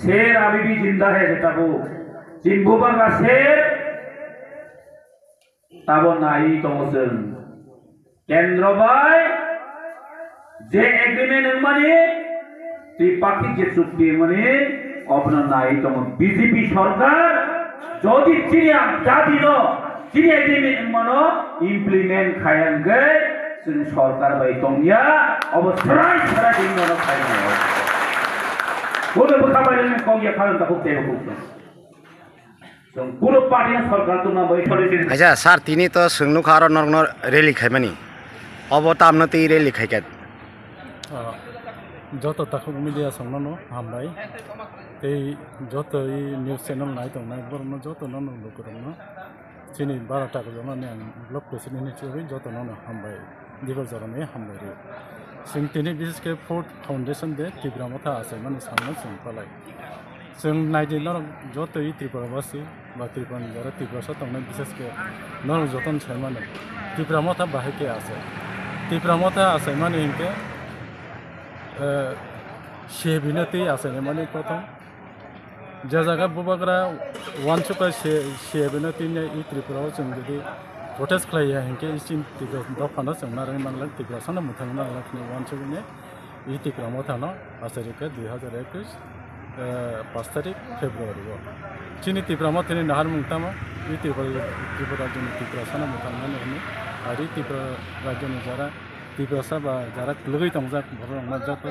शेर अभी भी जिंदा है जेटाबो जिम्बुबागा शेर ताबो नाई तमोजों केंद्र बाय जे एग्रीमेंट माने त्रिपाक्षिक जे चुक्ति माने अपना नाई तमो बीजेपी सरकार যদি চিনিয়া জাতিनो চিনি एग्रीमेंट मानो इम्प्लीमेंट खायांगे जों सरकार बाय तंगिया अबस्राय सारा दिननो खायनाय Kulo berkabar kau ya kalau tak bukti betul. So kulo parti सरकार tu ना बैठो लेकिन. अच्छा सर तीनी तो संगनु खारो नरनर रैली खाई मनी. अब ताम न ती रैली खाई क्या? जो तो तक मीडिया संगनो नो हम भाई. ते जो तो ये न्यूज़ चैनल नहीं तो नहीं पर न जो तो न नो लोग करो ना. चीनी 12 टाका जो ना ने लोग पैसे नहीं चाहिए जो तो न हम भाई दिवस जरा में हम भाई. जों दिनै बिसेसके फुड फाउन्डेसन दे त्रिपुरा मथा आसे माने सामना जों पालाय जों नायदिनो जतई त्रिपुराबासी बा त्रिपुरानि जारा त्रिपुरासा थांनाय बिसेसके नर जतन छै माने त्रिपुरा मथा बाहायके आसे त्रिपुरा मथा आसे माने इनके से बिनती आसे माने प्रथम जे जायगा बुबाग्रा वानसुका से बिनती ने इ त्रिपुराव जों जुदि protest खालायो इनके इसिम दफाना जों नारें नांलां त्रिपुरा साना मुथांना लाखिनो वानसुकने इ त्रिपुरा मथानो आसारिके 2021 5 तारिख फेब्रुवारी चीनी त्रिपुरा मथानि नाहार मुंतामा इ त्रिपुरा राज्यनि त्रिपुरा साना मुथांना ने आरि त्रिपुरा राज्यनि जारा त्रिपुरा साबा जारा लगै तंजाक भरंना जात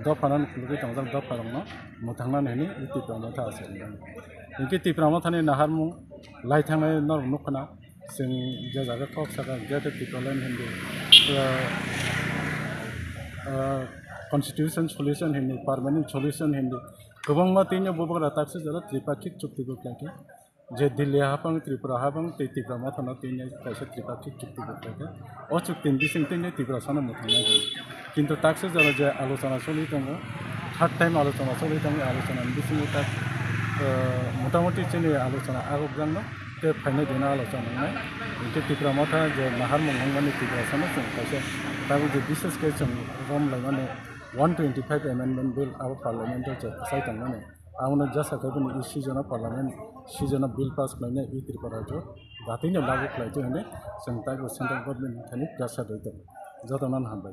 दफाना लगै तंजाक दफारंनो मुथांना ने इ त्रिपुरा मथा आसे इनके त्रिपुरा मथानि नाहार मुं लाइथांनाय नर नुखना जों जे जागा टक सागा गेट त्रिपुरालाइन Hindi constitution solution Hindi permanent solution Hindi गोबां मातीनो बुबग्रा ताक्स जरा त्रिपाक्षिक चुक्ति बुक्लाके जे दिल्ली हाबं त्रिपुरा हाबं त्रिपुरा मथाना तीन कैसे त्रिपाक्षिक चुक्ति बुक्लाके ओ चुक्ति बिसिंग त्रिपुरा साना मुथांना किंतु ताक्स जरा जे आलोचना चलि दङ थर्ड टाइम आलोचना चलि दङ आलोचना बिसिंग ताक मोटामोटी चीनी आलोचना आगोबजांनो ते फाइनल देना आलोचना नै इनके त्रिपुरा मथा जे नाहार मंगंगानि त्रिपुरा साना जों कैसे ताबो जे विशेष के जों रम लायनानै 125 amendment bill our parliament जे साइतांनानै आउनो जासाखैबो इ season parliament season bill pass खालामनो इ त्रिपुरा जो दाथैनो लागु खालामनो जों तागो सेन्ट्रेल गभर्नमेन्ट थानि प्रेसार दैदों जतनान हामबाय